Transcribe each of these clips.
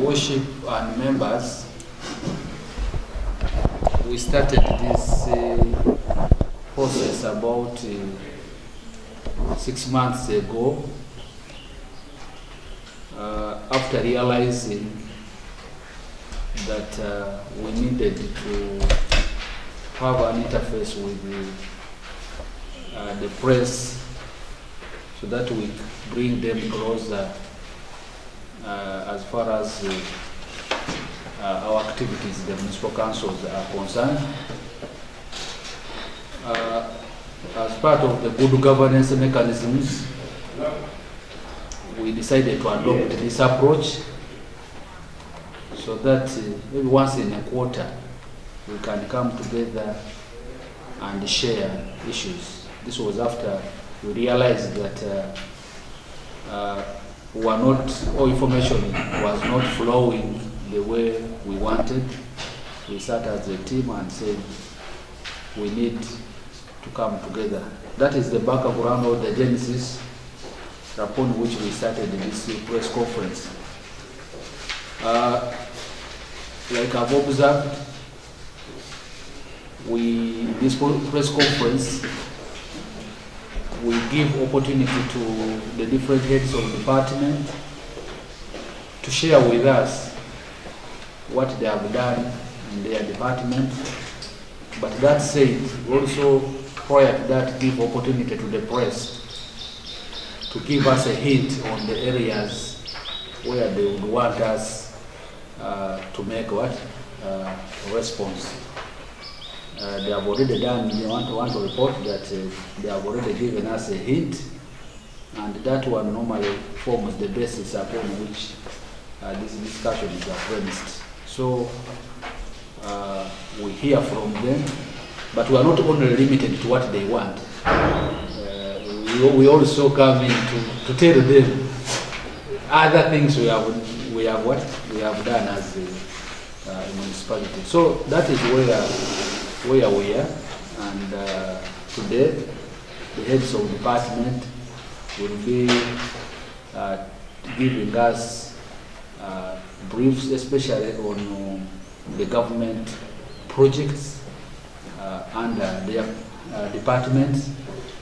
worship and members, we started this process about 6 months ago after realizing that we needed to have an interface with the press so that we bring them closer as far as our activities, the municipal councils are concerned. As part of the good governance mechanisms, we decided to adopt this approach so that maybe once in a quarter we can come together and share issues. This was after we realized that all information was not flowing the way we wanted. We sat as a team and said we need to come together. That is the background of the genesis upon which we started this press conference. Like I've observed, this press conference, we give opportunity to the different heads of department to share with us what they have done in their department. But that said, also prior to that, give opportunity to the press to give us a hint on the areas where they would want us to make response. They have already done, they want to report that they have already given us a hint, and that one normally forms the basis upon which this discussion is premised. So we hear from them, but we are not only limited to what they want. We also come in to tell them other things we have done as a municipality. So that is where we are, and today the heads of department will be giving us briefs, especially on the government projects under their departments.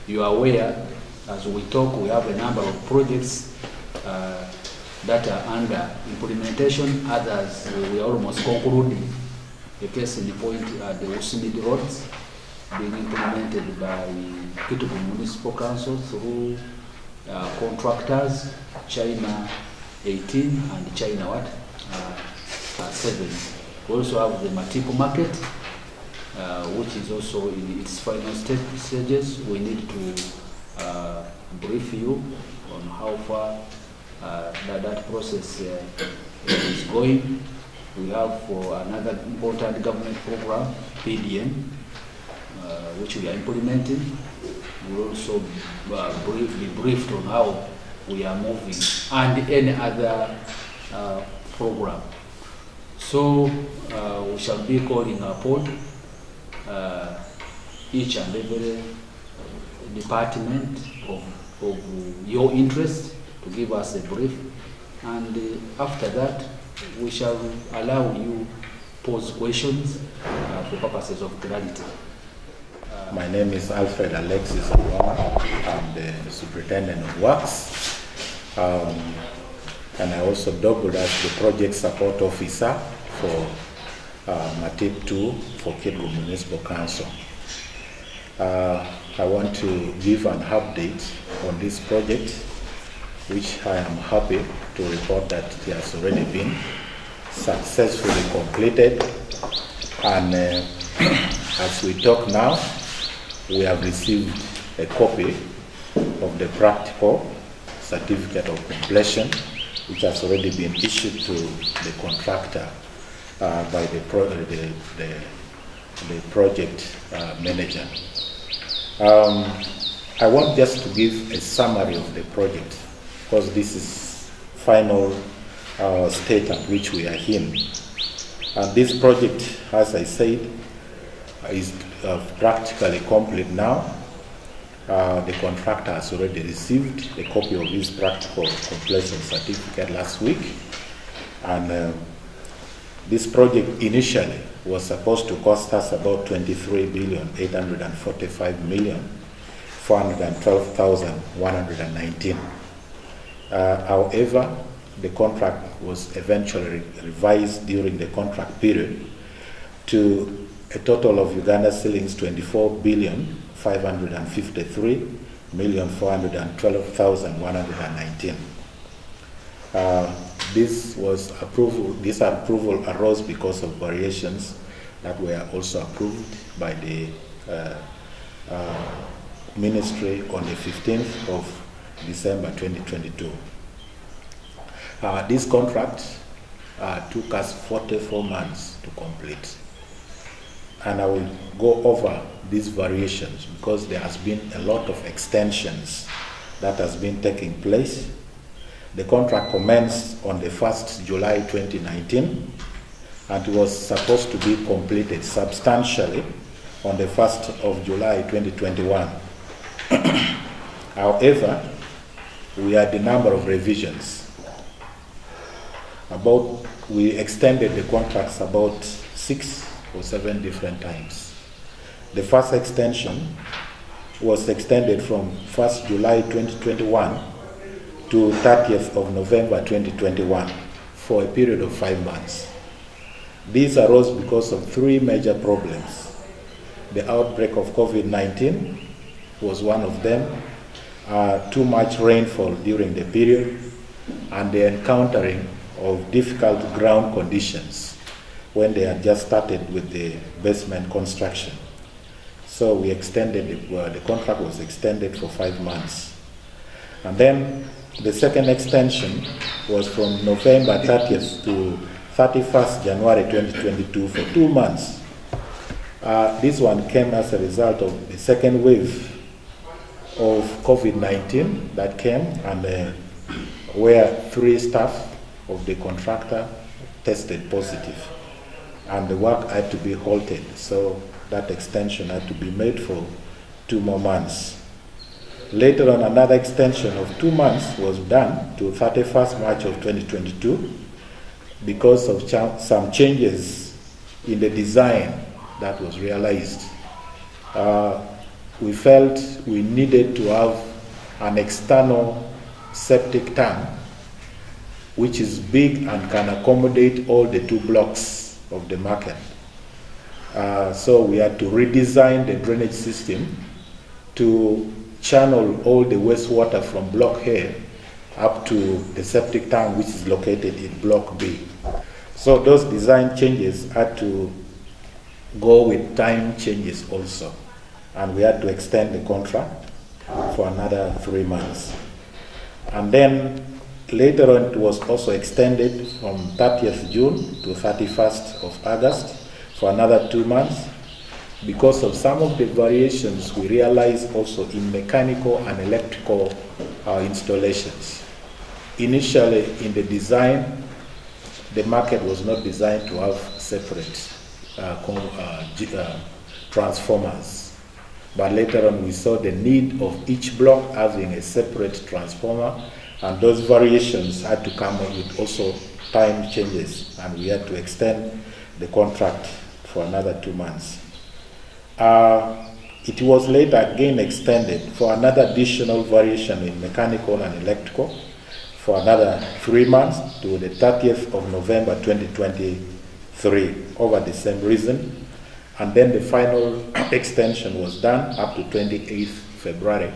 You are aware, as we talk, we have a number of projects that are under implementation. Others we are almost concluding. The case in the point the Usimid roads being implemented by Kitgum Municipal Council through contractors, China 18 and China 7. We also have the Matipo market, which is also in its final stages. We need to brief you on how far that process is going. We have for another important government program, PDM, which we are implementing. We will also be briefed on how we are moving, and any other program. So we shall be calling upon each and every department of your interest to give us a brief, and after that we shall allow you pose questions for purposes of clarity. My name is Alfred Alexis Obama. I'm the Superintendent of Works, and I also doubled as the Project Support Officer for MATIP 2 for Kitgum Municipal Council. I want to give an update on this project, which I am happy to report that it has already been successfully completed. And as we talk now, we have received a copy of the practical certificate of completion, which has already been issued to the contractor by the project manager. I want just to give a summary of the project, because this is final state at which we are in. And this project, as I said, is practically complete now. The contractor has already received a copy of his practical completion certificate last week, And this project initially was supposed to cost us about 23,845,412,119. However, the contract was eventually revised during the contract period to a total of Uganda shillings 24,553,412,119. This approval arose because of variations that were also approved by the ministry on the 15th of December 2022. This contract took us 44 months to complete. And I will go over these variations because there has been a lot of extensions that has been taking place. The contract commenced on the 1st July 2019 and was supposed to be completed substantially on the 1st of July 2021. However, we had a number of revisions. We extended the contracts about 6 or 7 different times. The first extension was extended from 1st July 2021 to 30th of November 2021 for a period of 5 months. These arose because of 3 major problems. The outbreak of COVID-19 was one of them, too much rainfall during the period, and the encountering of difficult ground conditions when they had just started with the basement construction. So we extended, the contract was extended for 5 months. And then the second extension was from November 30th to 31st January 2022 for 2 months. This one came as a result of the second wave of COVID-19 that came, and where 3 staff of the contractor tested positive, and the work had to be halted. So that extension had to be made for 2 more months. Later on, another extension of 2 months was done to 31st March of 2022 because of some changes in the design that was realized. We felt we needed to have an external septic tank which is big and can accommodate all the 2 blocks of the market. So we had to redesign the drainage system to channel all the wastewater from block A up to the septic tank, which is located in block B. So those design changes had to go with time changes also, and we had to extend the contract for another 3 months. And then later on, it was also extended from 30th June to 31st of August for another 2 months because of some of the variations we realized also in mechanical and electrical installations. Initially, in the design, the market was not designed to have separate transformers. But later on, we saw the need of each block having a separate transformer, and those variations had to come up with also time changes, and we had to extend the contract for another 2 months. It was later again extended for another additional variation in mechanical and electrical for another 3 months to the 30th of November 2023 over the same reason. And then the final extension was done up to 28th February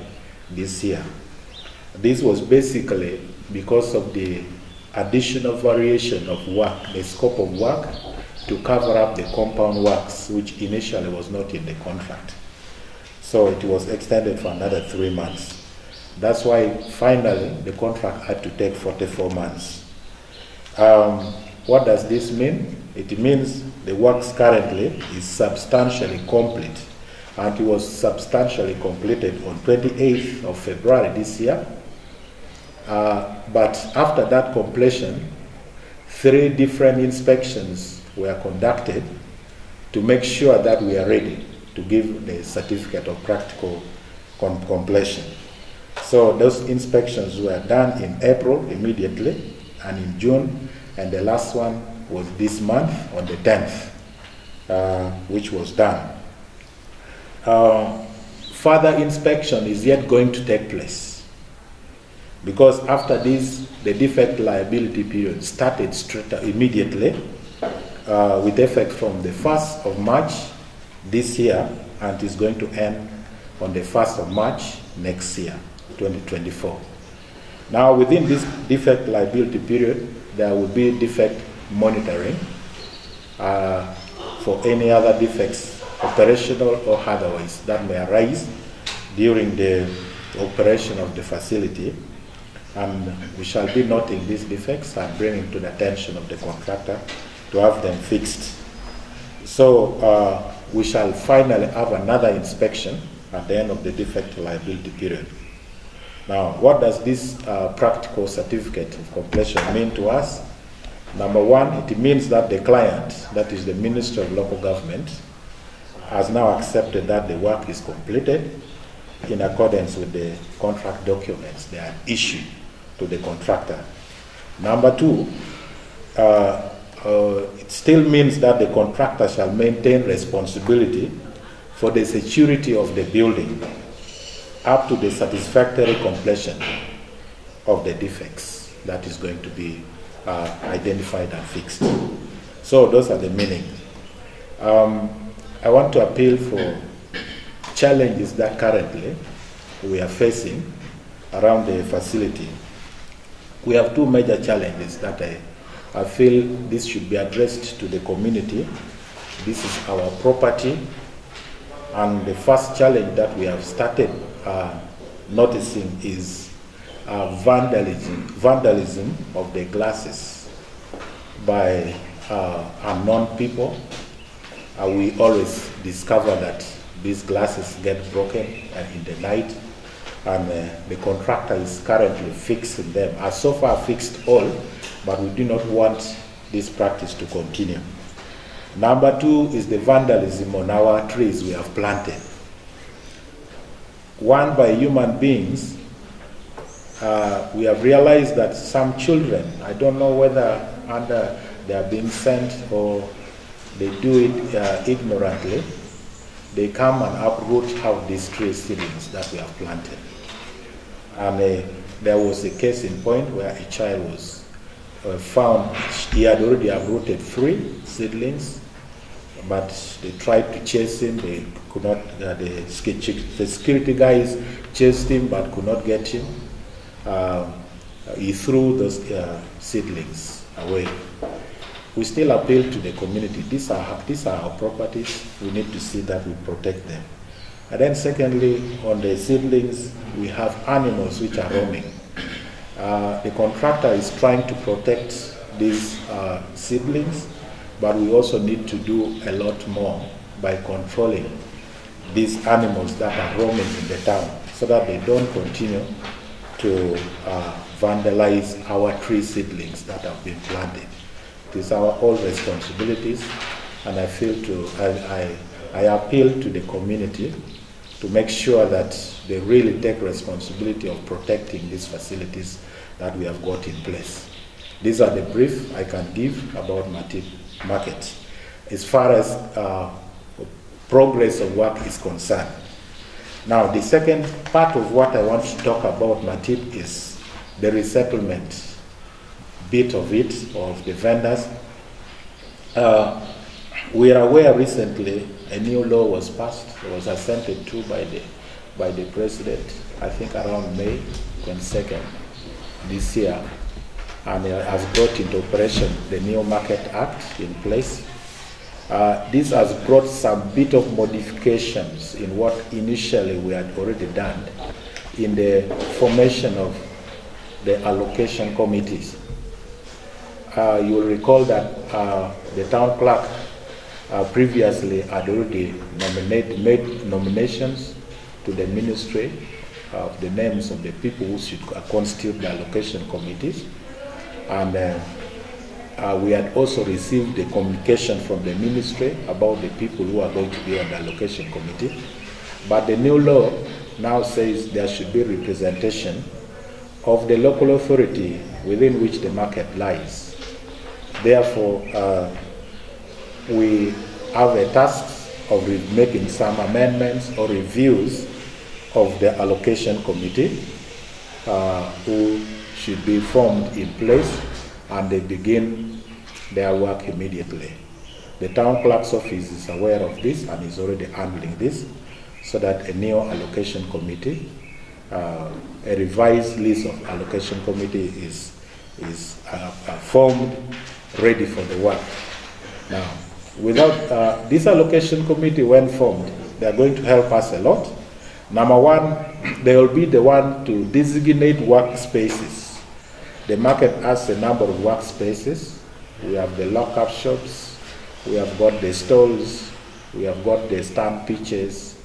this year. This was basically because of the additional variation of work, the scope of work, to cover up the compound works, which initially was not in the contract. So it was extended for another 3 months. That's why finally the contract had to take 44 months. What does this mean? It means the works currently is substantially complete, and it was substantially completed on 28th of February this year. But after that completion, 3 different inspections were conducted to make sure that we are ready to give the certificate of practical completion. So those inspections were done in April immediately, and in June, and the last one was this month on the 10th, which was done. Further inspection is yet going to take place, because after this, the defect liability period started immediately with effect from the 1st of March this year, and is going to end on the 1st of March next year, 2024. Now, within this defect liability period, there will be defect monitoring for any other defects, operational or otherwise, that may arise during the operation of the facility. And we shall be noting these defects and bringing to the attention of the contractor to have them fixed. So we shall finally have another inspection at the end of the defect liability period. Now, what does this practical certificate of completion mean to us? Number one, it means that the client, that is the Ministry of Local Government, has now accepted that the work is completed in accordance with the contract documents they are issued to the contractor. Number two, it still means that the contractor shall maintain responsibility for the security of the building up to the satisfactory completion of the defects that is going to be identified and fixed. So those are the meanings. I want to appeal for challenges that currently we are facing around the facility. We have two major challenges that I feel this should be addressed to the community. This is our property, and the first challenge that we have started noticing is vandalism of the glasses by unknown people. We always discover that these glasses get broken in the night, and the contractor is currently fixing them. Has so far fixed all, but we do not want this practice to continue. Number two is the vandalism on our trees we have planted. One, by human beings. We have realized that some children, I don't know whether they are being sent or they do it ignorantly, they come and uproot half these tree seedlings that we have planted. And there was a case in point where a child was found, he had already uprooted 3 seedlings, but they tried to chase him, they could not, the security guys chased him but could not get him. He threw those seedlings away. We still appeal to the community. These are our properties. We need to see that we protect them. And then secondly, on the seedlings, we have animals which are roaming. The contractor is trying to protect these seedlings, but we also need to do a lot more by controlling these animals that are roaming in the town so that they don't continue to vandalize our tree seedlings that have been planted. It is our all responsibilities, and I appeal to the community to make sure that they really take responsibility of protecting these facilities that we have got in place. These are the brief I can give about Matip Market. As far as progress of work is concerned. Now, the second part of what I want to talk about Matip is the resettlement bit of it, of the vendors. We are aware recently a new law was passed, it was assented to by the president, I think around May 22nd this year, and it has brought into operation the New Market Act in place. This has brought some bit of modifications in what initially we had already done in the formation of the allocation committees. You will recall that the town clerk previously had already made nominations to the ministry of the names of the people who should constitute the allocation committees. And we had also received the communication from the ministry about the people who are going to be on the allocation committee. But the new law now says there should be representation of the local authority within which the market lies Therefore, we have a task of making some amendments or reviews of the allocation committee, who should be formed in place, and they begin their work immediately. The town clerk's office is aware of this and is already handling this, so that a new allocation committee, a revised list of allocation committee is formed, ready for the work. Now, without this allocation committee, when formed, they are going to help us a lot. Number one, they will be the one to designate workspaces. The market has a number of workspaces. We have the lock-up shops, we have got the stalls, we have got the stand pitches,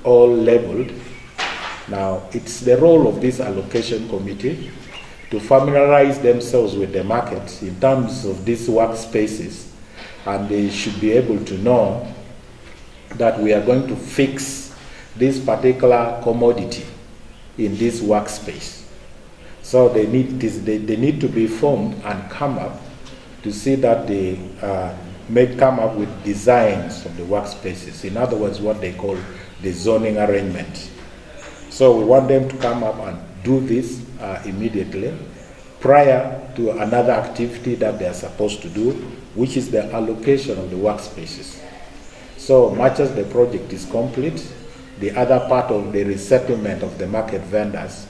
all labeled. Now, it's the role of this allocation committee to familiarize themselves with the market in terms of these workspaces, and they should be able to know that we are going to fix this particular commodity in this workspace. So they need to be formed and come up to see that they come up with designs of the workspaces. In other words, what they call the zoning arrangement. So we want them to come up and do this immediately, prior to another activity that they are supposed to do, which is the allocation of the workspaces. So much as the project is complete, the other part of the resettlement of the market vendors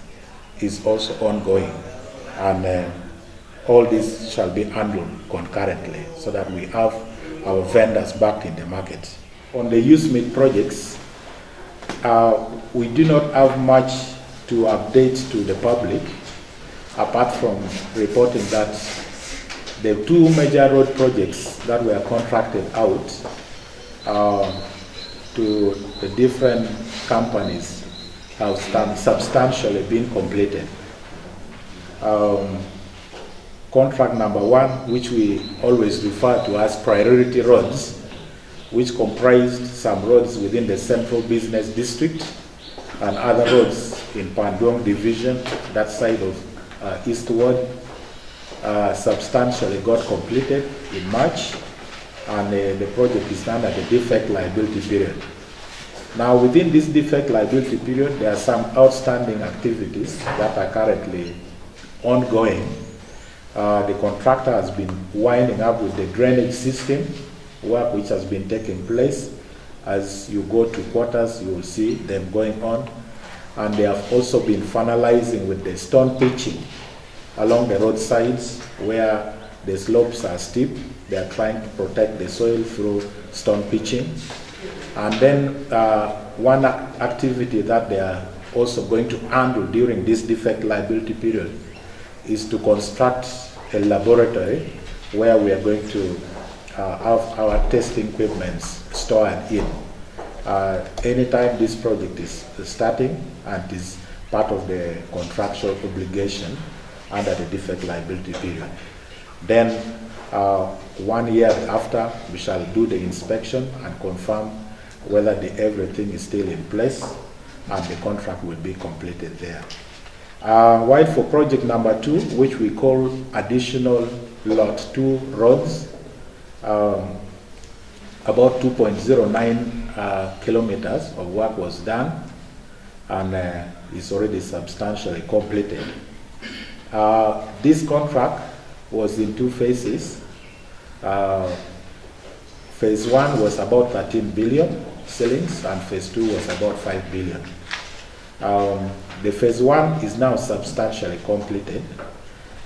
is also ongoing, and all this shall be handled concurrently so that we have our vendors back in the market. On the youth meet projects, we do not have much to update to the public, apart from reporting that the two major road projects that were contracted out to the different companies have substantially been completed. Contract number one, which we always refer to as priority roads, which comprised some roads within the central business district and other roads in Pandong division, that side of eastward, substantially got completed in March, and the project is done at the defect liability period. Now, within this defect liability period, there are some outstanding activities that are currently ongoing. The contractor has been winding up with the drainage system work, which has been taking place. As you go to quarters, you will see them going on. And they have also been finalizing with the stone pitching along the roadsides where the slopes are steep. They are trying to protect the soil through stone pitching. And then one activity that they are also going to handle during this defect liability period is to construct a laboratory where we are going to have our testing equipment stored in. Anytime this project is starting and is part of the contractual obligation under the defect liability period. Then 1 year after, we shall do the inspection and confirm whether everything is still in place, and the contract will be completed there. While for project number 2, which we call additional lot 2 roads, about 2.09 kilometers of work was done, and is already substantially completed. This contract was in 2 phases. Phase 1 was about 13 billion shillings, and phase 2 was about 5 billion. The phase 1 is now substantially completed,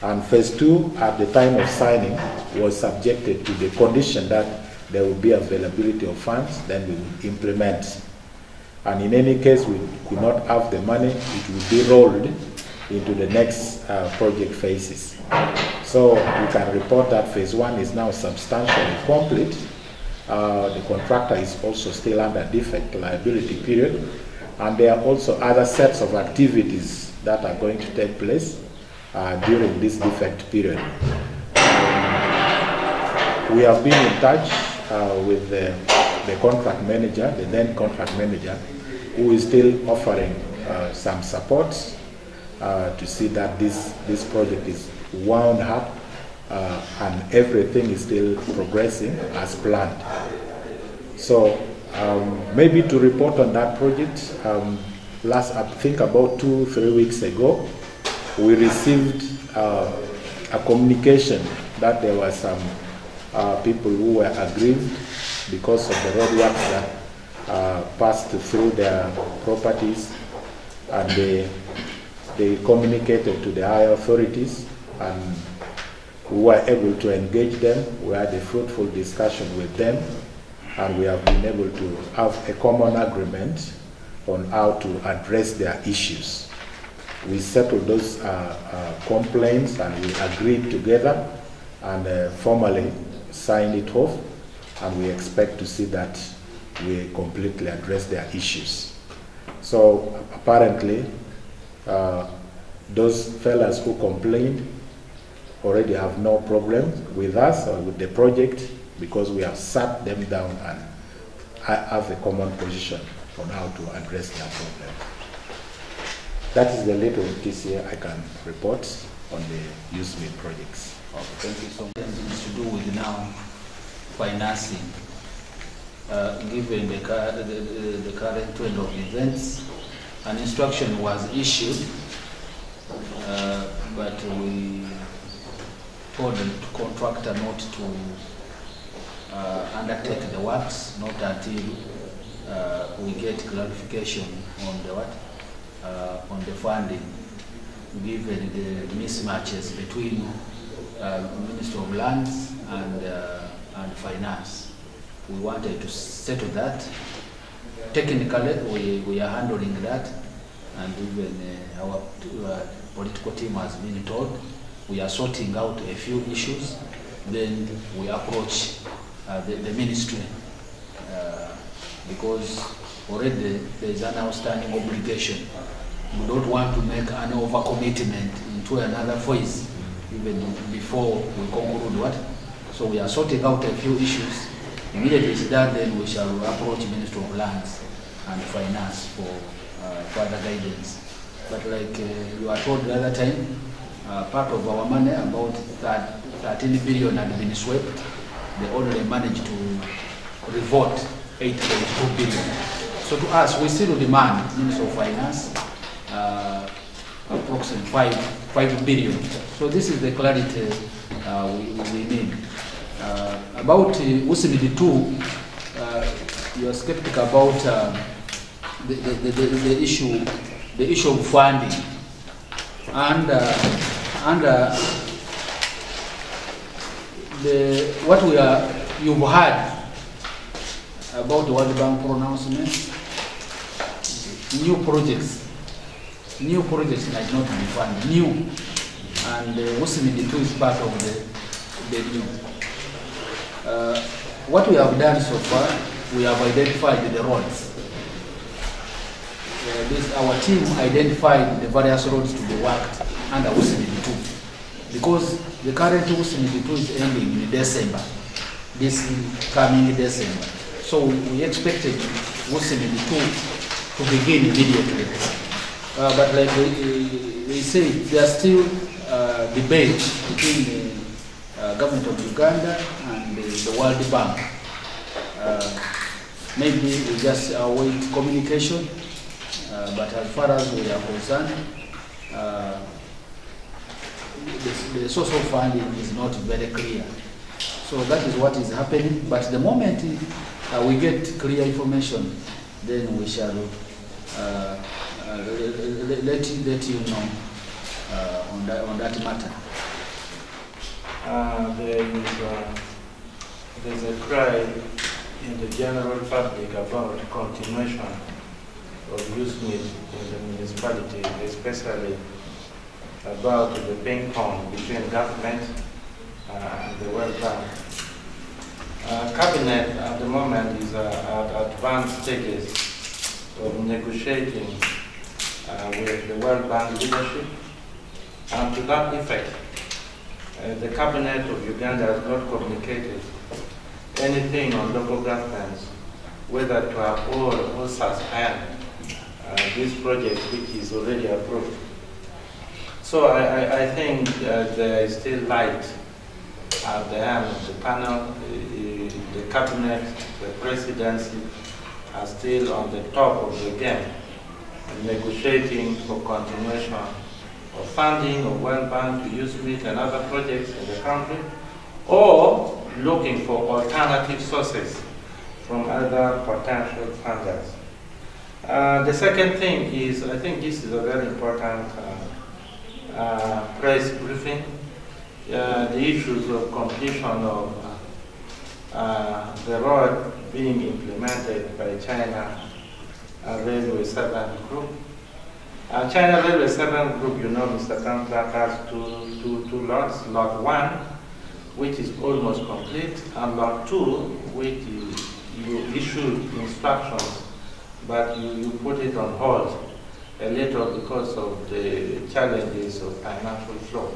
and phase 2 at the time of signing was subjected to the condition that there will be availability of funds, then we will implement. And in any case, we could not have the money, it will be rolled into the next project phases. So we can report that phase 1 is now substantially complete. The contractor is also still under defect liability period, and there are also other sets of activities that are going to take place during this defect period. We have been in touch with the contract manager, the then contract manager, who is still offering some support to see that this project is wound up and everything is still progressing as planned. So maybe to report on that project, I think about 2-3 weeks ago, we received a communication that there were some people who were aggrieved because of the roadworks that passed through their properties, and they communicated to the higher authorities, and we were able to engage them. We had a fruitful discussion with them, and we have been able to have a common agreement on how to address their issues. We settled those complaints, and we agreed together and formally signed it off, and we expect to see that we completely address their issues. So apparently, those fellas who complained already have no problem with us or with the project, because we have sat them down and have a common position on how to address their problem. That is the little this year I can report on the USMID projects. Okay, thank you so much. It's to do with now financing. Given the current trend of events, an instruction was issued, but we told the contractor not to undertake the works, not until we get clarification on the on the funding, given the mismatches between Ministry of Lands and Finance. We wanted to settle that. Technically, we are handling that, and even our political team has been told we are sorting out a few issues. Then we approach the ministry, because already there is an outstanding obligation. We don't want to make an overcommitment into another phase, even before we conclude what. So we are sorting out a few issues. Immediately it's done, then we shall approach Ministry of Lands and Finance for further guidance. But like you are told the other time, part of our money, about 13 billion, had been swept. They only managed to revolt 8.2 billion. So to us, we still demand Ministry of Finance approximately 5 billion. So this is the clarity we need. About USMID 2, you are skeptical about the issue of funding, and what you've heard about the World Bank pronouncement. New projects might not be funded. New, and USMID 2 is part of the new. What we have done so far, we have identified the roads. Our team identified the various roads to be worked under USMID 2, because the current USMID 2 is ending in December, this coming December. So we expected USMID 2 to begin immediately. But like they say, there are still debates between the government of Uganda and the World Bank. Maybe we just await communication, but as far as we are concerned, the source of funding is not very clear. So that is what is happening. But the moment we get clear information, then we shall let you know on that matter. There's a cry in the general public about continuation of USMID in the municipality, especially about the ping pong between government and the World Bank. Cabinet at the moment is at advanced stages of negotiating with the World Bank leadership, and to that effect, the cabinet of Uganda has not communicated anything on local governments, whether to uphold or suspend this project, which is already approved. So I think there is still light at the end of the panel. The cabinet, the presidency are still on the top of the game, negotiating for continuation of funding of World Bank to use meat and other projects in the country, or looking for alternative sources from other potential funders. The second thing is, I think this is a very important press briefing. The issues of completion of the road being implemented by China Railway 7 Group. China Railway 7 Group, you know, Mr. Kampla, has two lots. Lot 1, which is almost complete, and Lot 2, which you issued instructions, but you put it on hold a little because of the challenges of financial flow.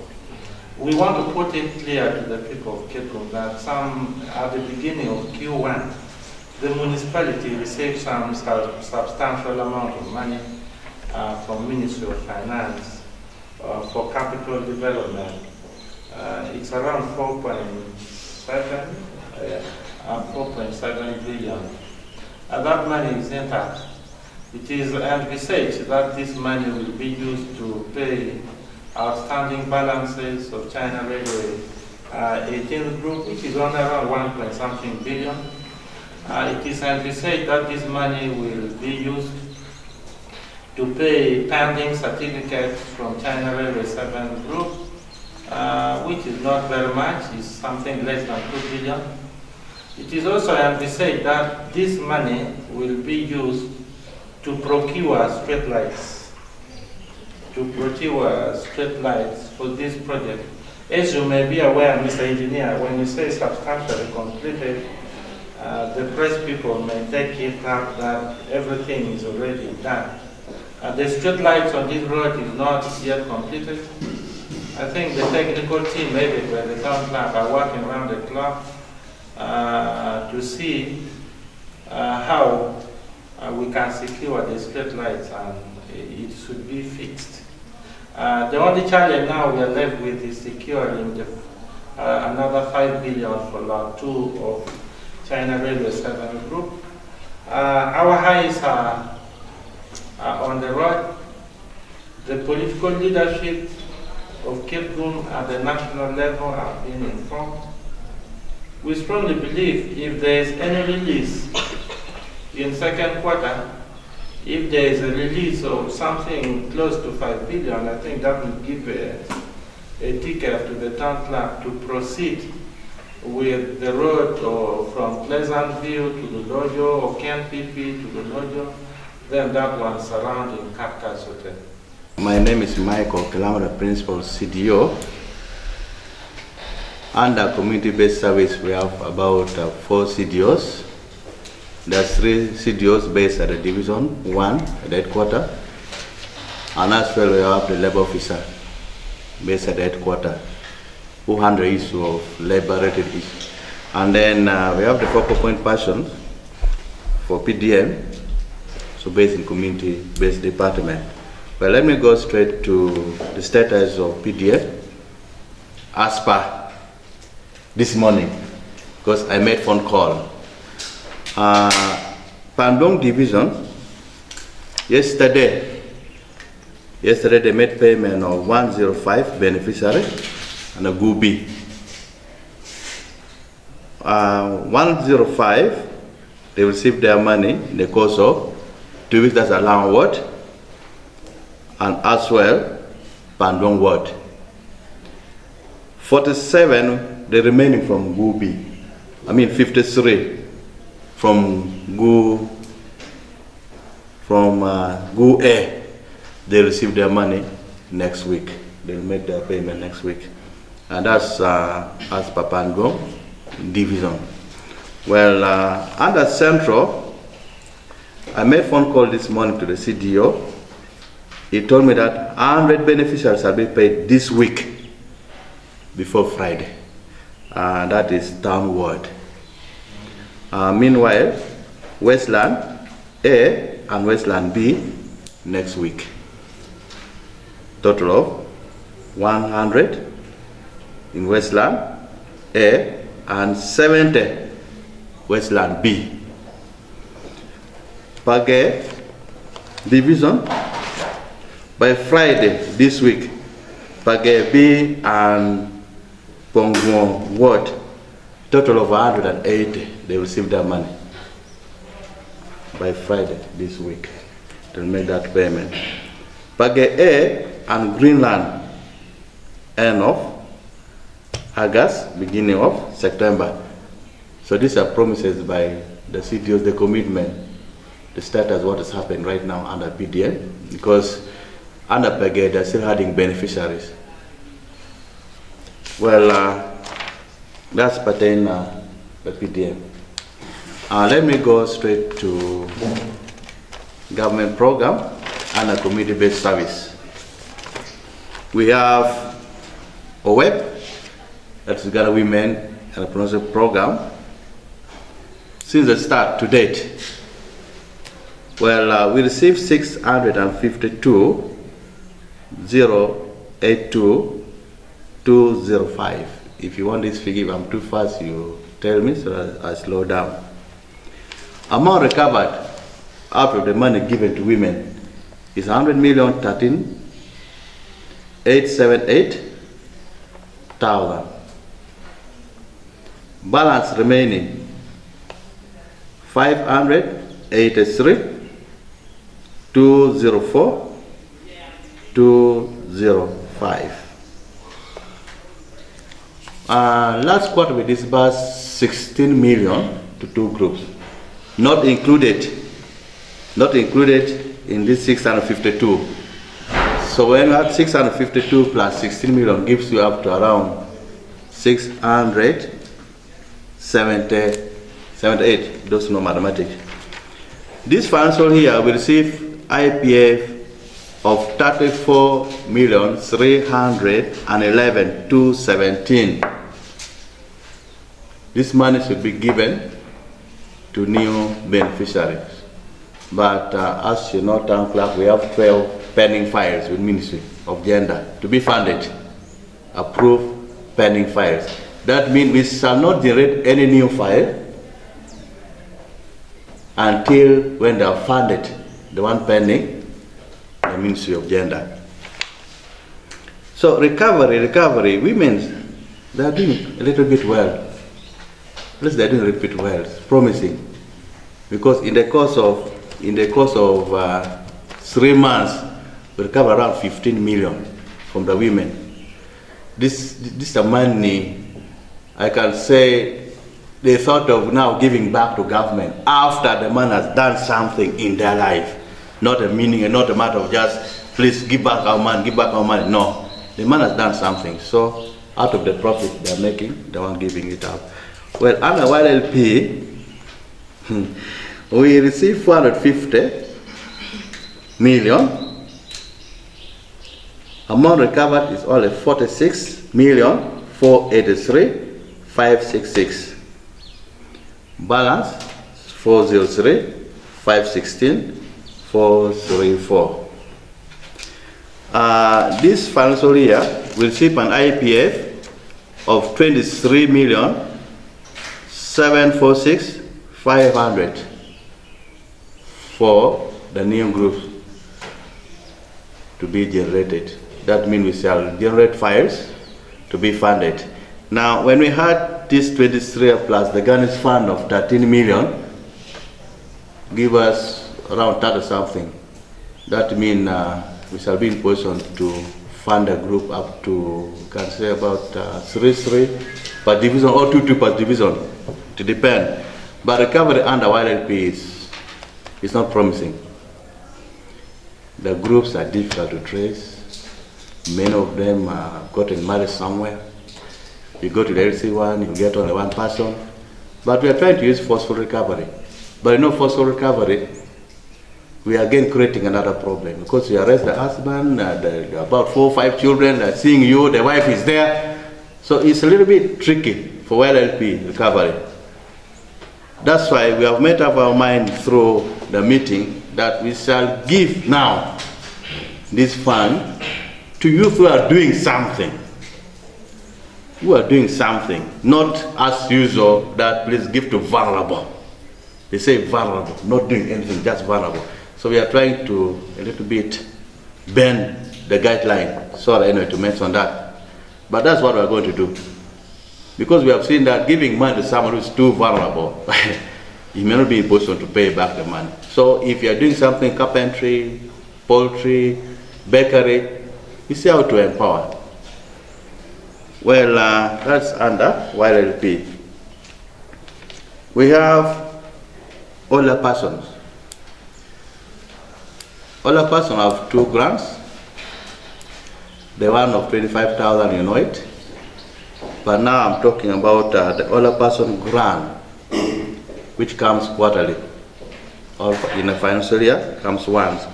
We want to put it clear to the people of Kitgum that at the beginning of Q1, the municipality received some substantial amount of money from Ministry of Finance for capital development. It's around 4.7 billion. That money is intact. It is envisaged that this money will be used to pay outstanding balances of China Railway 18th Group, which is on around 1.something billion. It is envisaged that this money will be used to pay pending certificates from China Railway 7 Group, which is not very much, it's something less than 2 billion. It is also envisaged that this money will be used to procure street lights. For this project. As you may be aware, Mr. Engineer, when you say substantially completed, the press people may take it up that everything is already done. The street lights on this road is not yet completed. I think the technical team, maybe by the town clerk, are working around the clock to see how we can secure the street lights, and it should be fixed. The only challenge now we are left with is securing another 5 billion for Lot 2 of China Railway 7 Group. Our eyes are on the road. The political leadership of Kitgum at the national level have been informed. We strongly believe if there is any release in second quarter, if there is a release of something close to 5 billion, I think that will give a ticket to the town clerk to proceed with the road from Pleasantview to the Dojo, or KNPP to the Dojo, then that one surrounding Cactus Hotel. My name is Michael Kilamara, Principal CDO. Under community-based service, we have about 4 CDOs. There's 3 CDOs based at the Division 1 at the headquarters, and as well we have the labor officer based at the headquarters who handle the issue of labor-related issues. And then we have the focal point person for PDM, so based in community-based department. But let me go straight to the status of PDM as per this morning, because I made phone call. Pandong Division, yesterday they made payment of 105 beneficiary and a Gubi. 105, they received their money in the course of 2 weeks, that's Alang Ward, and as well Pandong Ward. 47, the remaining from Gubi. 53 from Gu A, they receive their money next week. They'll make their payment next week. And that's as per Pandong Division. Well, under Central, I made phone call this morning to the CDO. He told me that 100 beneficiaries have been paid this week before Friday. That is downward. Meanwhile, Westland A and Westland B next week. Total of 100 in Westland A and 70 Westland B. Page division by Friday this week. Page B and Pongwon Ward, total of 180, they will receive their money by Friday this week. They'll make that payment. Page A and Greenland, end of August, beginning of September. So these are promises by the CTOs, the commitment, the status, what is happening right now under PDM, because under Page they're still adding beneficiaries. Well, that's pertain the PDM. Let me go straight to government program and a community-based service. We have OWEP, that's Uganda Women Entrepreneurship Program. Since the start to date, well, we received 652,082,205. If you want this figure, if I'm too fast, you tell me so that I slow down. Amount recovered out of the money given to women is 100,013,878,000. Balance remaining 583,204,205. Last quarter we disbursed 16 million to 2 groups, not included in this 652. So when you add 652 plus 16 million gives you up to around 678. Those know mathematics. This financial year we receive IPF of 34,311,217. This money should be given to new beneficiaries. But as you know, Town Clerk, we have 12 pending files with Ministry of Gender to be funded, approved pending files. That means we shall not generate any new file until when they are funded, the one pending, the Ministry of Gender. So recovery, women, they are doing a little bit well. At least they are doing a little bit well. It's promising, because in the course of 3 months, we recover around 15 million from the women. This is the money, I can say, they thought of now giving back to government after the man has done something in their life. Not a meaning and not a matter of just, please give back our money, give back our money. No, the man has done something. So out of the profit they're making, they want giving it up. Well, under YLP, we received 450 million. Amount recovered is only 46,483,566. Balance 403,516,434. This financial year we receive an IPF of 23,746,500 for the new groups to be generated. That means we shall generate files to be funded. Now, when we had this 23 plus the Ghana's fund of 13 million, give us around 30 something. That means we shall be in position to fund a group up to, can say about 3 per division or 2 per division, to depend. But recovery under YLP is not promising. The groups are difficult to trace. Many of them gotten married somewhere. You go to the LC one, you get only one person. But we are trying to use forceful recovery. But you know, forceful recovery, we are again creating another problem, because you arrest the husband, about 4 or 5 children are seeing you, the wife is there. So it's a little bit tricky for YLP recovery. That's why we have made up our mind through the meeting that we shall give now this fund to youth who are doing something. who are doing something, not as usual that please give to vulnerable. They say vulnerable, not doing anything, just vulnerable. So we are trying to a little bit bend the guideline. Sorry, anyway, to mention that. But that's what we're going to do. Because we have seen that giving money to someone who is too vulnerable, he may not be in position to pay back the money. So if you're doing something, carpentry, poultry, bakery, you see how to empower. Well, that's under YLP. We have older persons. Older persons have 2 grants. The one of 25,000, you know it. But now I'm talking about the older person grant, which comes quarterly, or in a financial year, comes once.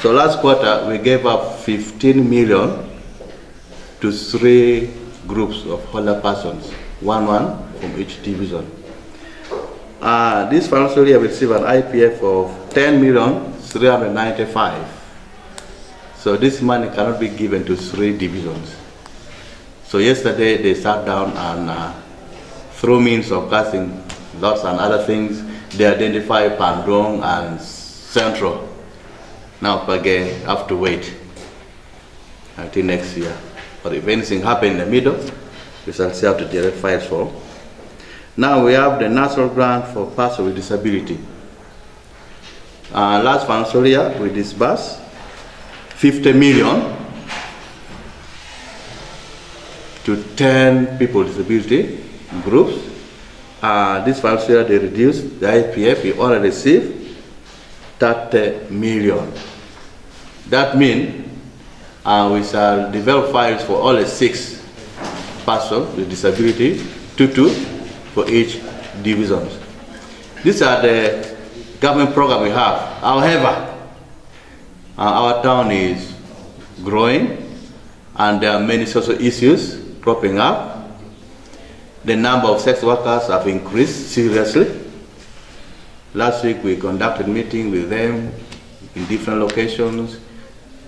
So last quarter, we gave up 15 million to 3 groups of older persons, one from each division. This financial year, we received an IPF of 10,395,000. So this money cannot be given to 3 divisions. So yesterday they sat down and through means of casting lots and other things, they identify Pandong and Central. Now again, have to wait until next year. But if anything happens in the middle, we shall see how to direct files for. Now we have the national grant for persons with disability. Last financial year, we disbursed 50 million to 10 people with disability groups. This financial year, they reduced the IPF. We already received 30 million. That means we shall develop files for all the 6 persons with disability, 2 for each division. These are the government programs we have. However, our town is growing and there are many social issues cropping up. The number of sex workers have increased seriously. Last week we conducted a meeting with them in different locations.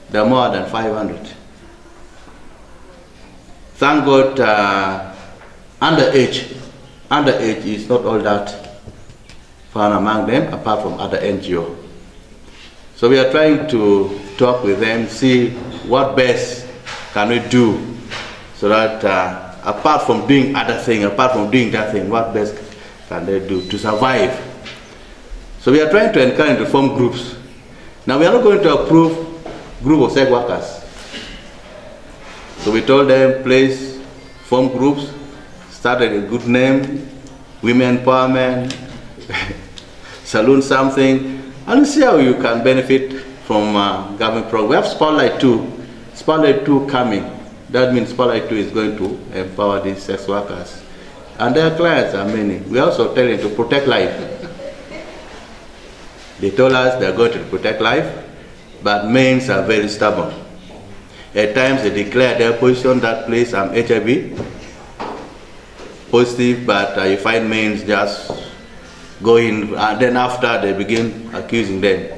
There are more than 500. Thank God, underage is not all that found among them, apart from other NGO. So we are trying to talk with them, see what best can we do, so that apart from doing other things, apart from doing that thing, what best can they do to survive? So we are trying to encourage to form groups. Now we are not going to approve group of sex workers. So we told them, please form groups, started a good name, women empowerment, saloon something, and see how you can benefit from government program. We have Spotlight 2. Spotlight 2 coming. That means Spotlight 2 is going to empower these sex workers. And their clients are many. We also tell them to protect life. They told us they are going to protect life, but men are very stubborn. At times they declare their position that place I'm HIV positive, but you find men just go in, and then after they begin accusing them.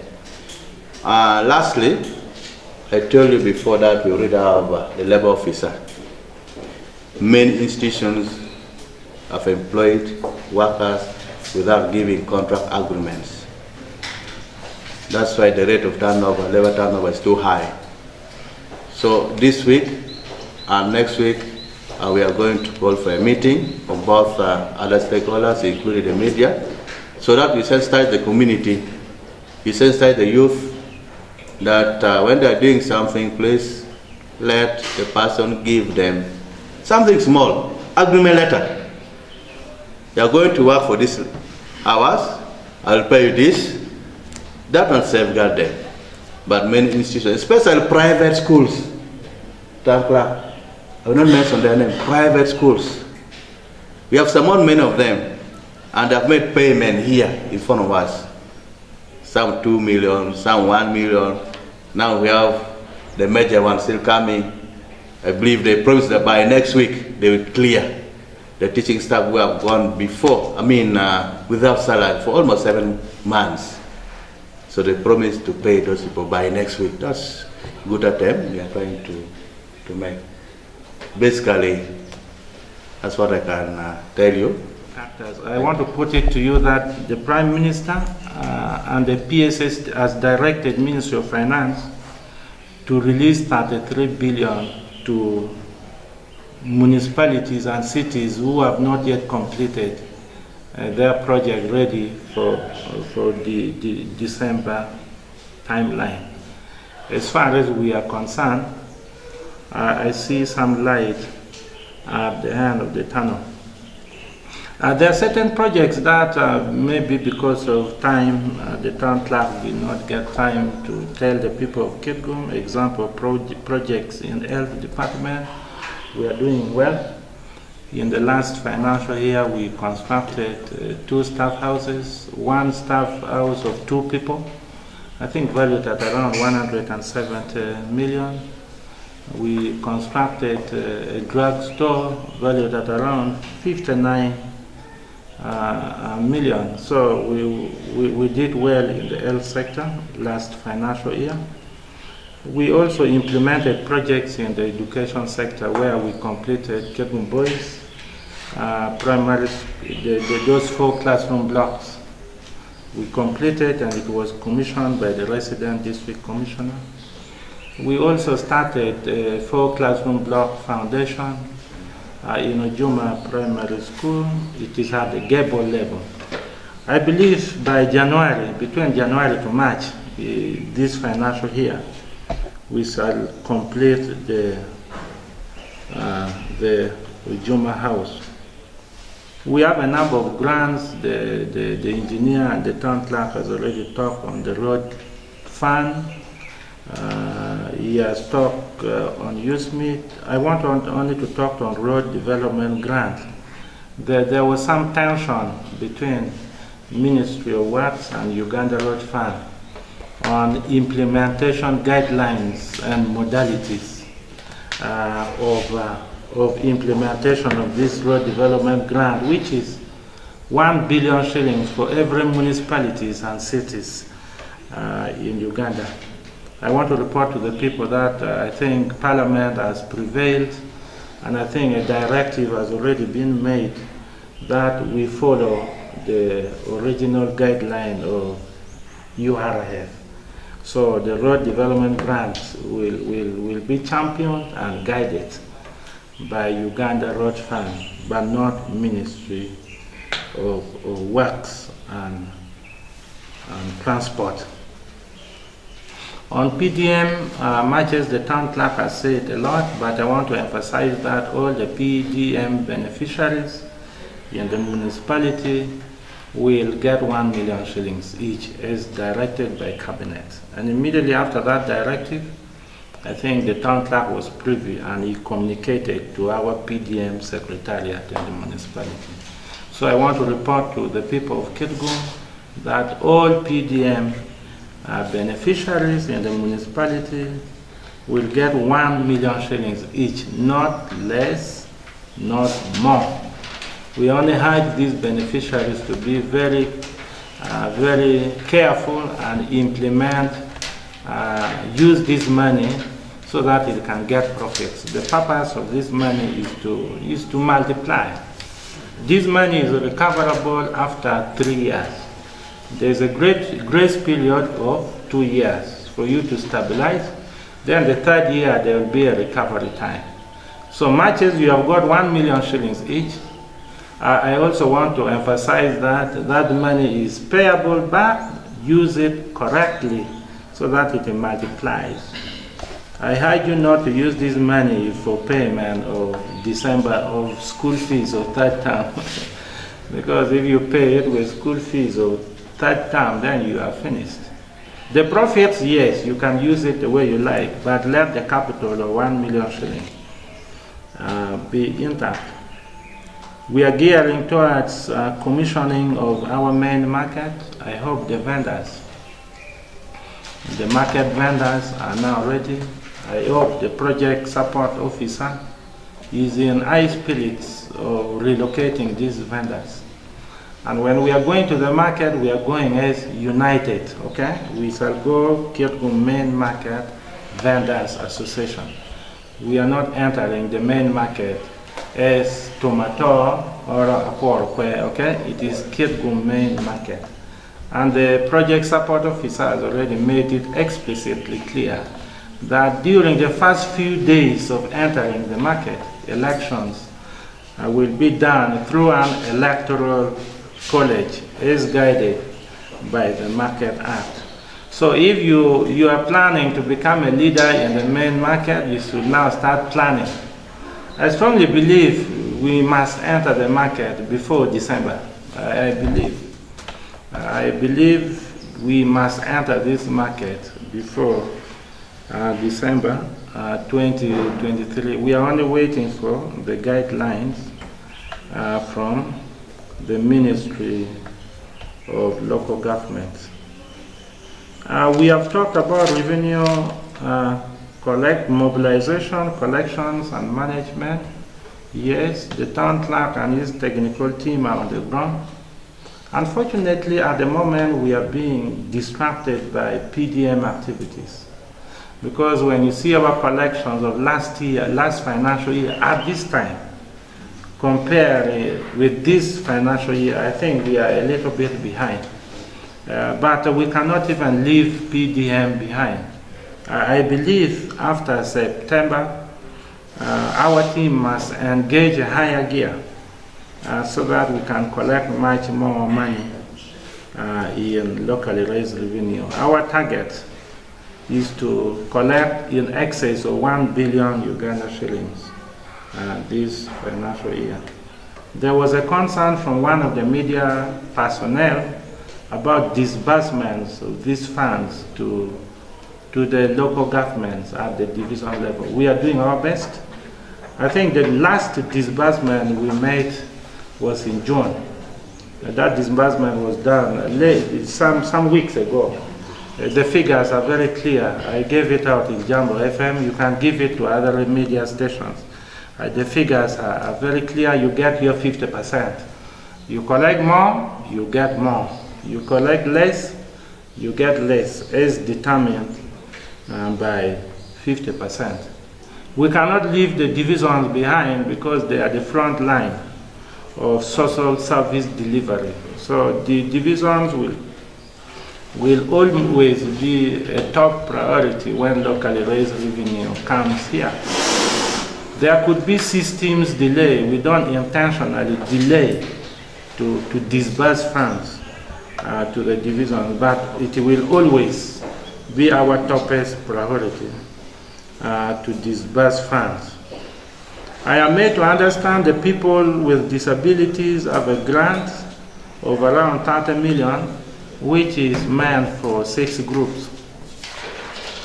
Lastly, I told you before that we already have the labor officer. Many institutions have employed workers without giving contract agreements. That's why the rate of turnover, labor turnover is too high. So this week and next week, we are going to call for a meeting of both other stakeholders, including the media, so that we sensitize the community, we sensitize the youth that when they are doing something, please let the person give them something small, agreement letter. You are going to work for this hours, I'll pay you this. That will safeguard them. But many institutions, especially private schools, I will not mention their name, private schools. We have summoned many of them, and they have made payment here in front of us. Some 2 million, some 1 million. Now we have the major one still coming. I believe they promised that by next week they will clear the teaching staff who have gone before, without salary for almost 7 months. So they promised to pay those people by next week. That's a good attempt we are trying to make. Basically, That's what I can tell you. I want to put it to you that the Prime Minister and the PSS has directed Ministry of Finance to release 33 billion to municipalities and cities who have not yet completed their project ready for the December timeline. As far as we are concerned, I see some light at the end of the tunnel. There are certain projects that maybe because of time, the town clerk will not get time to tell the people of Kitgum. Example, projects in the health department, we are doing well. In the last financial year, we constructed 2 staff houses, 1 staff house of 2 people, I think valued at around 170 million. We constructed a drug store valued at around 59 million. So we did well in the health sector last financial year. We also implemented projects in the education sector where we completed Kitgum Boys, primary, those 4 classroom blocks. We completed, and it was commissioned by the resident district commissioner. We also started a 4 classroom block foundation in Ojuma Primary School. It is at the gable level. I believe by January, between January to March, this financial year, we shall complete the Ojuma house. We have a number of grants. The engineer and the town clerk has already talked on the road fund. He has talked on USMIT. I want only to talk on road development grant. There was some tension between Ministry of Works and Uganda Road Fund on implementation guidelines and modalities of implementation of this road development grant, which is 1 billion shillings for every municipalities and cities in Uganda. I want to report to the people that I think Parliament has prevailed, and I think a directive has already been made that we follow the original guideline of URF. So the road development grants will be championed and guided by Uganda Road Fund, but not Ministry of Works and Transport. On PDM matches, the town clerk has said a lot, but I want to emphasize that all the PDM beneficiaries in the municipality will get 1 million shillings each as directed by cabinet. And immediately after that directive, I think the town clerk was privy and he communicated to our PDM secretariat in the municipality. So I want to report to the people of Kitgum that all PDM beneficiaries in the municipality will get 1 million shillings each, not less, not more. We only urge these beneficiaries to be very careful and implement, use this money so that it can get profits. The purpose of this money is to multiply. This money is recoverable after 3 years. There's a great grace period of 2 years for you to stabilize. Then the 3rd year, there will be a recovery time. So much as you have got 1 million shillings each, I also want to emphasize that that money is payable back. Use it correctly so that it multiplies. I urge you not to use this money for payment of December of school fees of 3rd term. Because if you pay it with school fees of 3rd term, then you are finished. The profits, yes, you can use it the way you like, but let the capital of 1 million shillings be intact. We are gearing towards commissioning of our main market. I hope the market vendors are now ready. I hope the project support officer is in high spirits of relocating these vendors. And when we are going to the market, we are going as united, okay? We shall go Kitgum Main Market Vendors Association. We are not entering the main market as tomato or aporque, okay? It is Kitgum main market. And the project support officer has already made it explicitly clear that during the first few days of entering the market, elections will be done through an electoral college as guided by the Market Act. So if you are planning to become a leader in the main market, you should now start planning. I strongly believe we must enter the market before December. I believe we must enter this market before December 2023. We are only waiting for the guidelines from the Ministry of Local Government. We have talked about revenue mobilization, collections, and management. Yes, the town clerk and his technical team are on the ground. Unfortunately, at the moment, we are being distracted by PDM activities. Because when you see our collections of last financial year, at this time, compare with this financial year, I think we are a little bit behind. But we cannot even leave PDM behind. I believe after September, our team must engage a higher gear so that we can collect much more money in locally raised revenue. Our target is to collect in excess of 1 billion Uganda shillings this financial year. There was a concern from one of the media personnel about disbursements of these funds to the local governments at the division level. We are doing our best. I think the last disbursement we made was in June. That disbursement was done late, some weeks ago. The figures are very clear. I gave it out in Jambo FM. You can give it to other media stations. The figures are very clear. You get your 50%. You collect more, you get more. You collect less, you get less, as determined by 50%. We cannot leave the divisions behind because they are the front line of social service delivery. So the divisions will always be a top priority when locally raised revenue comes here. There could be systems delay. We don't intentionally delay to disburse funds to the division, but it will always be our topest priority to disburse funds. I am made to understand the people with disabilities have a grant of around 30 million, which is meant for 6 groups.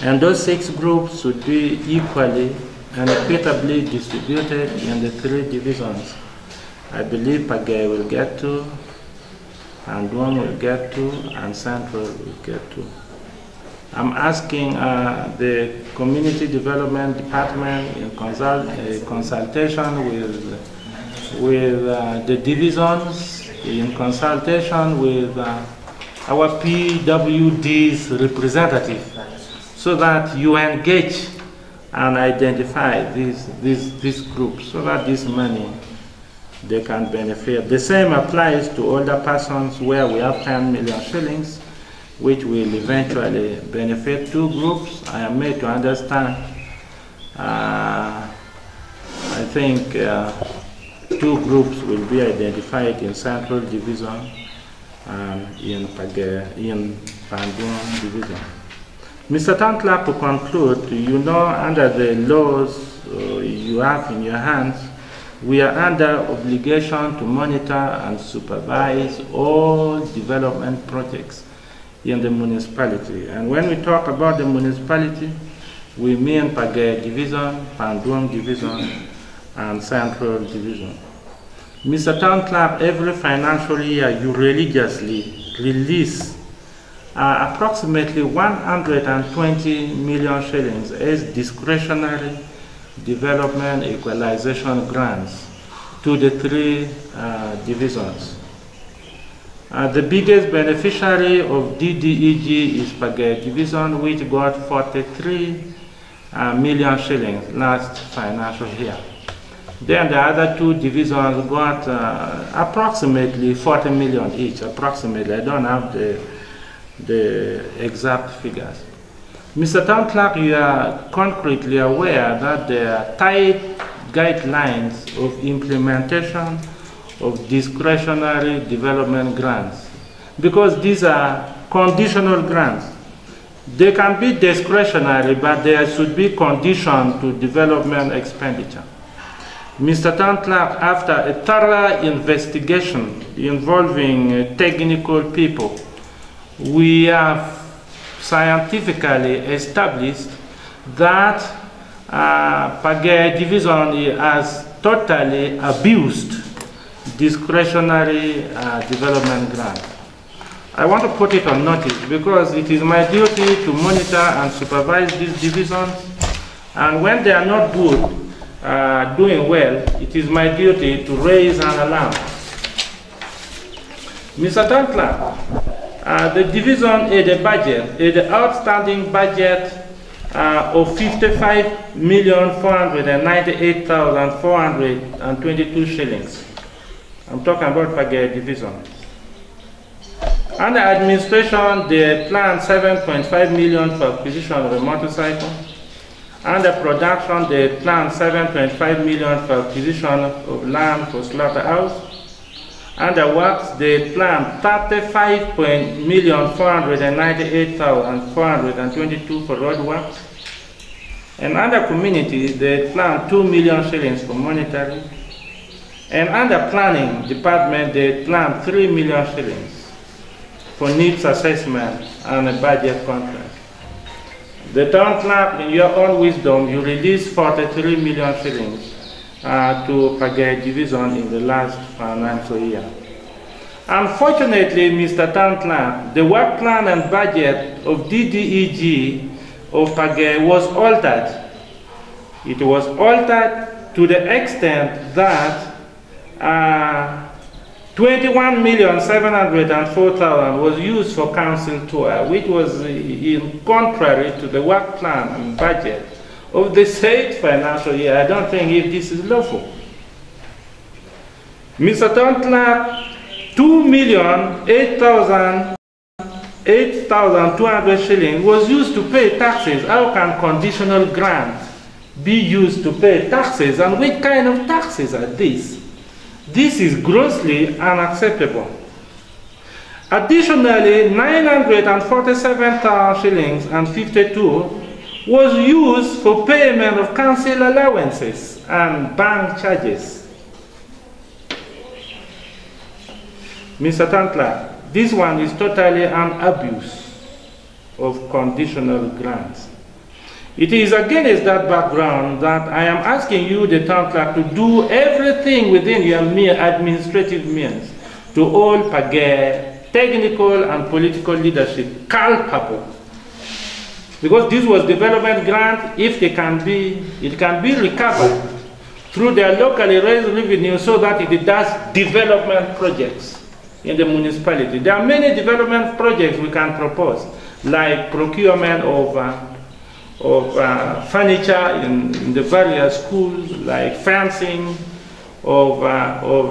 And those 6 groups should be equally and equitably distributed in the 3 divisions. I believe Pagay will get 2, and Duong will get 2, and Central will get 2. I'm asking the Community Development Department in consultation with the divisions, in consultation with our PWD's representative, so that you engage and identify these groups, so that this money they can benefit. The same applies to older persons, where we have 10 million shillings, which will eventually benefit 2 groups. I am made to understand, I think 2 groups will be identified in Central Division and in Pandung Division. Mr. Town Clerk, to conclude, you know, under the laws you have in your hands, we are under obligation to monitor and supervise all development projects in the municipality. And when we talk about the municipality, we mean Pagay Division, Pandung Division, and Central Division. Mr. Town Clerk, every financial year you religiously release approximately 120 million shillings as discretionary development equalization grants to the 3 divisions. The biggest beneficiary of DDEG is Pagay Division, which got 43 million shillings last financial year. Then the other two divisions got approximately 40 million each, approximately. I don't have the exact figures. Mr. Town Clerk, you are concretely aware that there are tight guidelines of implementation of discretionary development grants, because these are conditional grants. They can be discretionary, but there should be condition to development expenditure. Mr. Town Clerk, after a thorough investigation involving technical people, we have scientifically established that Pagé Division has totally abused discretionary development grant. I want to put it on notice because it is my duty to monitor and supervise these divisions, and when they are not good, doing well, it is my duty to raise an alarm. Mr. Town Clerk, the division had a budget, the outstanding budget of 55,498,422 shillings. I'm talking about Pagé Division. Under administration, they planned 7.5 million for acquisition of a motorcycle. Under production, they planned 7.5 million for acquisition of land for slaughterhouse. Under works, they planned 35,498,422 for road works. And under community, they planned 2 million shillings for monitoring. And under planning department, they planned 3 million shillings for needs assessment and a budget contract. The Town Clerk, in your own wisdom, you released 43 million shillings to Pagé Division in the last financial year. Unfortunately, Mr. Town Clerk, the work plan and budget of DDEG of Pagé was altered. It was altered to the extent that 21,704,000 was used for council tour, which was in contrary to the work plan and budget of the said financial year. I don't think if this is lawful. Mr. Town Clerk, 2,008,200 shillings was used to pay taxes. How can conditional grant be used to pay taxes, and what kind of taxes are these? This is grossly unacceptable. Additionally, 947,000 shillings and 52 was used for payment of council allowances and bank charges. Mr. Town Clerk, this one is totally an abuse of conditional grants. It is against that background that I am asking you, the Town Clerk, to do everything within your mere administrative means to hold Pagé technical and political leadership culpable. Because this was development grant, if it can be recovered through their locally raised revenue so that it does development projects in the municipality. There are many development projects we can propose, like procurement of furniture in the various schools, like fencing of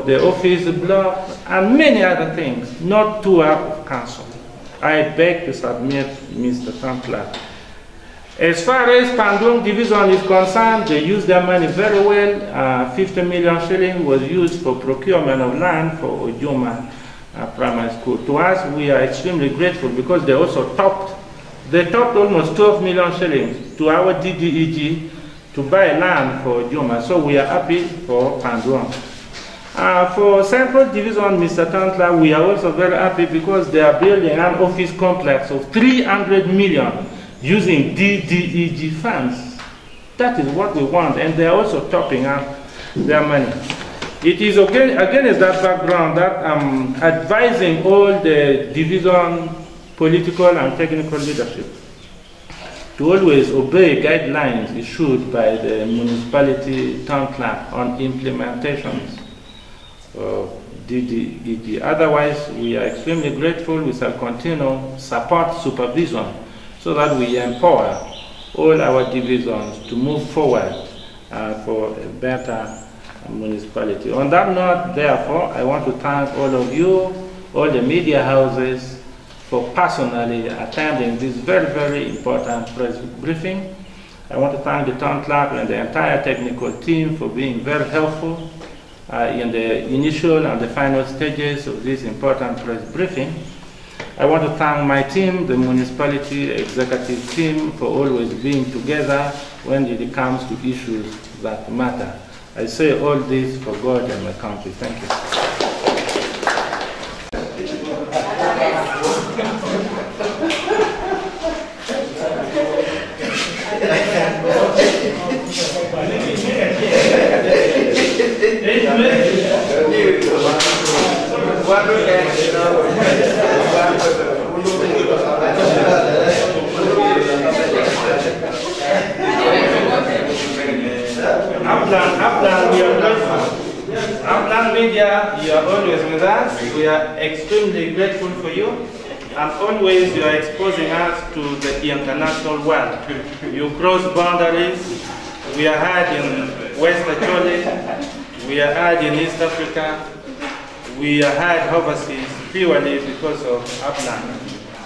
the office block, and many other things, not to our council. I beg to submit, Mr. Town Clerk. As far as Pandung Division is concerned, they used their money very well. 50 million shillings was used for procurement of land for Ojuma Primary School. To us, we are extremely grateful because they also topped almost 12 million shillings to our DDEG to buy land for Ojuma. So we are happy for Pandung. For Central Division, Mr. Town Clerk, we are also very happy because they are building an office complex of 300 million using DDEG funds. That is what we want, and they are also topping up their money. It is against that background that I'm advising all the division political and technical leadership to always obey guidelines issued by the municipality Town Clerk on implementations of DDEG. Otherwise, we are extremely grateful. We shall continue support supervision so that we empower all our divisions to move forward for a better municipality. On that note, therefore, I want to thank all of you, all the media houses, for personally attending this very, very important press briefing. I want to thank the town clerk and the entire technical team for being very helpful in the initial and the final stages of this important press briefing. I want to thank my team, the municipality executive team, for always being together when it comes to issues that matter. I say all this for God and my country. Thank you. Upland Media, you are always with us. We are extremely grateful for you, and always you are exposing us to the international world. You cross boundaries. We are heard in West Acholi, we are heard in East Africa, we are heard overseas purely because of Upland.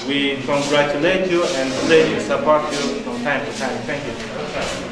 We congratulate you and pledge to support you from time to time. Thank you.